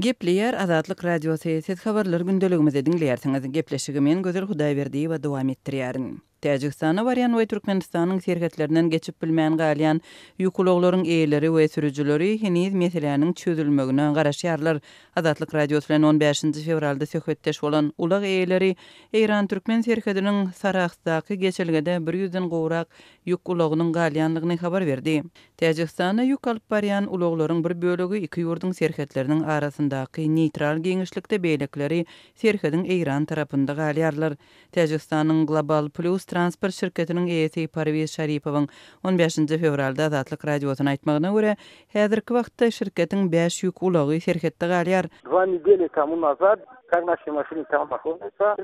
Gepleyer Azatlyk Radiosu ses habarlar gündeligimizde dinleýärsiňiz. Gepleşigimiň Gözel Hudaýberdi we dowam etdirýärin. Täjikistana barýan we Türkmenistanyň serketlerinden geçip bilmän galýan ýukuloglaryň eýleri we sürüjüleri heniz meseleniň çözülmegine garaşýarlar. Azatlyk Radiosu bilen 15-nji fevralda söhbetdeş bolan ulag eýleri Eýran Türkmen serkediniň Saraxdaky geçilgede 100-den gowrak ýukulagynyň galýanlygyny habar berdi. Täjikistana ýuk alyp barýan ulaglaryň bir bölegi iki ýurduň serketleriniň arasyndaky neutral geňişlikde beýlekleri serkedin Eýran tarapynda galýarlar. Täjikistanyň Global Plus transport şirketiniň eýesi Parviz Şaripowyň 15-nji fevralda Azatlyk Radiosyna aýtmagyna görä, häzirki wagtda şirketiň 5 ýük ulagy serketde galýar. 2 недели тому назад, как наши машины там находятся.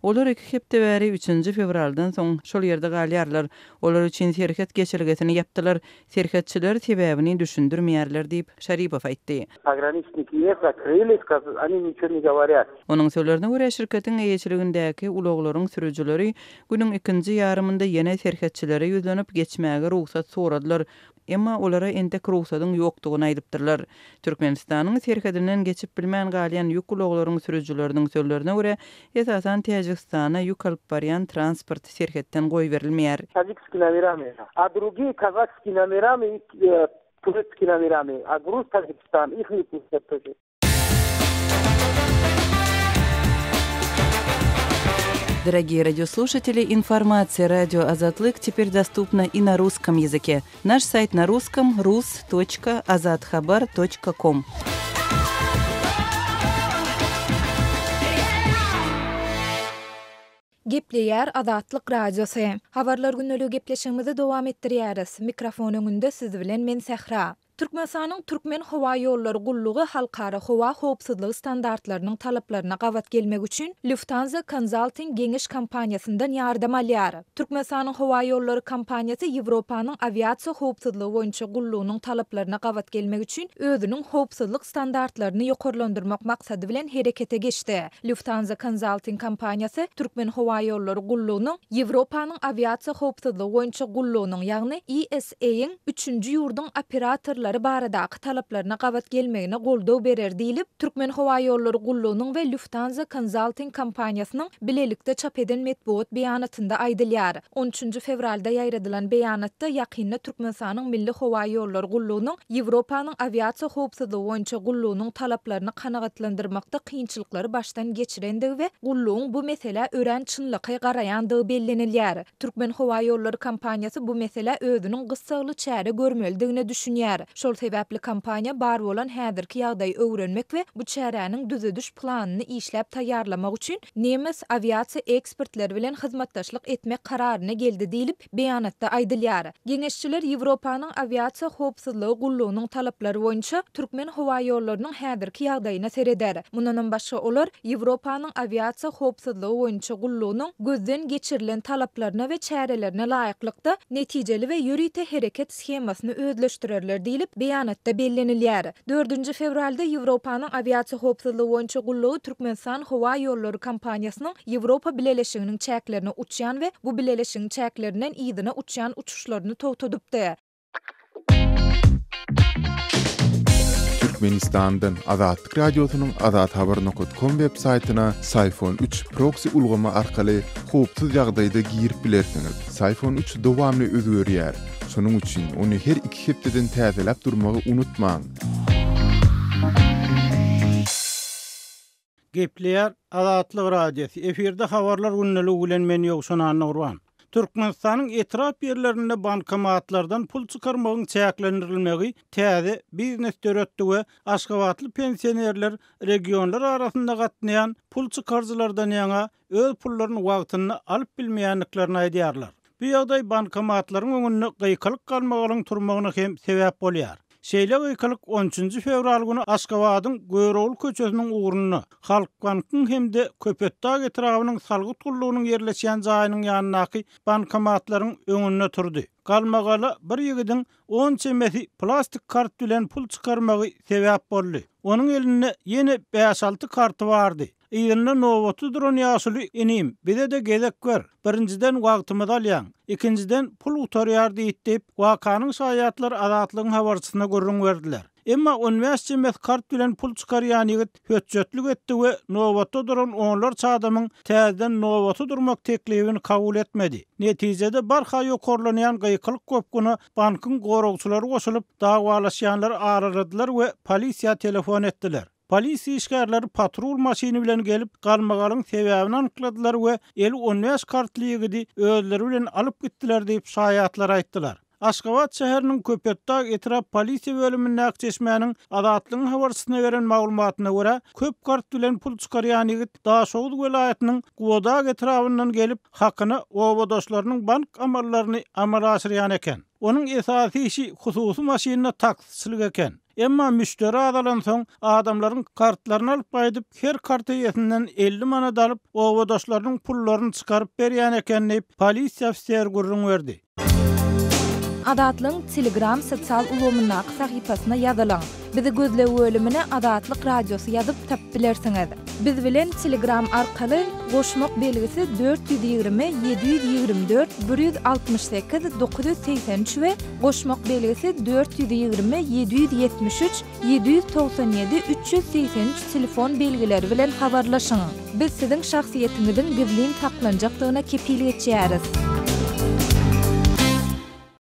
Olar 2 hepde bäri 3-nji fevraldan soň şol ýerde galýarlar. Olar üçin serket geçirgesini ýapdylar. Serketçiler sebäbini düşündirmeýärler diýip Şaripow aýtdy. Пограничники закрыли, они ничего не говорят. Onuň sözlerine görä şirketiň eýeçiligindäki ulaglaryň sürüjüleri günüň ikinji ýarymynda ýene serketçilere ýüzlenip geçmäge ruhsat soradylar. Emma olara entek ruhsatyň ýokdugyny aýdypdyrlar. Türkmenistanyň serkedinden geçip bilmän galýan ýük ulaglaryň sürüjüleriniň sözlerine görä, esasan Täjikistana ýük alyp barýan transport serketden goý berilmeýär. Таджикскими номерами. А другие казахскими номерами, турецкими номерами. А груз Таджикистан, их не пустят тоже. Дорогие радиослушатели, информация «Радио Азатлык» теперь доступна и на русском языке. Наш сайт на русском rus.azatxabar.com. Gepleýär Azatlyk Radiosu. Habarlar günneligi gepleşigimizi dowam etdirýäris. Mikrofon öňünde siz bilen men Sehra. Türkmenistanyň Türkmen howa ýollary gullugy halkara howa howpsuzlygy standartlarynyň talaplaryna gawat gelmek üçin Lufthansa Consulting geňiş kompaniýasyndan ýardam alýar. Türkmenistanyň howa ýollary kompaniýasy Ýewropanyň aviasiýa howpsuzlygy boýunça gullugynyň talaplaryna gawat gelmek üçin özüniň howpsuzlyk standartlaryny ýokarlandyrmak maksady bilen herekete geçdi. Lufthansa Consulting kompaniýasy Türkmen howa ýollary gullugynyň Ýewropanyň aviasiýa howpsuzlygy boýunça gullugynyň, ýagny ISA-ň 3-nji ýurduň operatorlary baradaky talaplaryna gawat gelmegine goldaw berer diýilip, Türkmen howa ýollary gullugynyň we Lufthansa Consulting kompaniýasynyň bilelikde çap eden medbuat beýanatynda aýdylýar. 13-nji fevralda ýaýradylan beýanatda ýakynda Türkmenistanyň milli howa ýollary gullugynyň Ýewropanyň aviasiýa howpsuzlygy boýunça gullugynyň talaplaryny kanagatlandyrmakda kynçylyklary başdan geçirendigi we gullugyň bu mesele ören çynlygy garaýandygy bellenilýär. Türkmen howa ýollary kompaniýasy bu mesele özüniň gysgaly çäre görmelidigine düşünýär. Şol sebäpli kompaniýa bar bolan häzirki ýagdaýy öwrenmek we bu çäräniň düzediş planyny işläp taýýarlamak üçin nemes aviasiýa ekspertleri bilen hyzmatdaşlyk etmek kararyna geldi diýilip beýanatda aýdylýar. Geňeşçiler Ýewropanyň aviasiýa howpsuzlygy gullugynyň talaplary boýunça Türkmen howa ýollarynyň häzirki ýagdaýyna sereder. Mundan başga olar Ýewropanyň aviasiýa howpsuzlygy boýunça gullugynyň gözden geçirilen talaplaryna we çärelerine laýyklykda netijeli we ýürite hereket schemasyny özleşdirerler diýilip beýanatda bellenilýär. 4-nji fevralda Ýewropanyň aviasiýa howpsuzlygy boýunça gullugy Türkmenistan howa ýollary kompaniýasynyň Ýewropa bileleşiginiň çäklerine uçýan we bu bileleşigiň çäklerinden ýygyna uçýan uçuşlaryny togtadypdy. Türkmenistan'dan Azatlyk Radiosynyň azathabar.com web saytyna Sayfon 3 proxy ulgama arkaly howpsuz ýagdaýda girip bilersiňiz. Sayfon 3 dowamly özgörýär. Şonuň üçin ony her 2 hepdeden täzelep durmagy unutmaň. Gepleýär Azatlyk Radiosu. Eferde habarlar günneligi bilen men ýogşan Nurwan. Türkmenistanyň etrap ýerlerinde bankomatlardan pul çykarmagyň çäklendirilmegi täze biznes döretdi we Aşgabatly pensionerler regionlar arasynda gatnaýan pul çykarjylardan ýaňa öz pullaryny wagtyny alyp bilmeýänliklerini aýdýarlar. Bu ýagdaý bankomatlaryň öňünde gyýkalyk galmagynyň turmagyna hem sebäp bolýar. Şeýle gyýkalyk 13-nji fevral güni Aşgabatyň Göýrogul köçesiniň uğruna Halk Bankynyň hemde Köpetdağ etrabynyň salgy tullugynyň ýerleşýän jaýynyň ýanynaky bankomatlaryň öňünde turdy. Galmagaly bir ýigidiň 10 çemesi plastik kart bilen pul çykarmagy sebäp boldy. Onuň elinde ýene 5-6 karty bardy. Ýerine nowaty duran ýaşuly inim, bize de gezek gör. Birinciden wagtymyzy alýan, ikinciden pul utarýar diýip wakanyň şaýatlar Azatlygyň habarçysyna görüň berdiler. Emma üniversite kart bilen pul çıkaryan ýigit höçjötlük etdi we nowatda duran onlarça adamyň täzeden nowatda durmak teklifini kabul etmedi. Netijede barha ýokarlanýan gyýkylyk köpgüne bankyň goragçylary goşulyp dagwalaşýanlar araradylar we polisiýa telefon etdiler. Polisiýa işgärleri patrul maşyny bilen gelip galmagalyň sebäbini anykladylar we 50-15 kartly ýigidi özleri bilen alyp gitdiler diýip şaýatlar aýtdylar. Aşgabat şäheriniň Köpetdag etrap polisiýa bölüminiň näkçeşmäniň adatlygyň habarçysyna beren maglumatyna görä, köp kart bilen pul çykarýan ýigit Daşowut welaýatynyň Godag etrabyndan gelip hakyny owadoşlarynyň bank amallaryny amala aşyrýan eken. Onun esasy işi hususy maşynyna taksçylyk eken. Emma müşteri adalan soň adamlaryň kartlaryny alyp gaýdyp her karta ýetinden 50 manat alyp owadoşlarynyň pullaryny çykaryp berýän eken diýip polisiýa ofisiýeri gurrun berdi. Adatlyň Telegram sosial ulgamynyň sahypasyna ýazylaň. Bizi gözle bölümine Adatlyk Radiosy ýazyp tap bilersiňiz. Biz bilen Telegram arkaly goşmak belgisi 420 724 168 983 we goşmak belgisi 420 773 797 383 telefon belgileri bilen habarlaşyň. Biz siziň şahsiýetiňiziň gizlin saklanjakdygyna kepillik etýäris.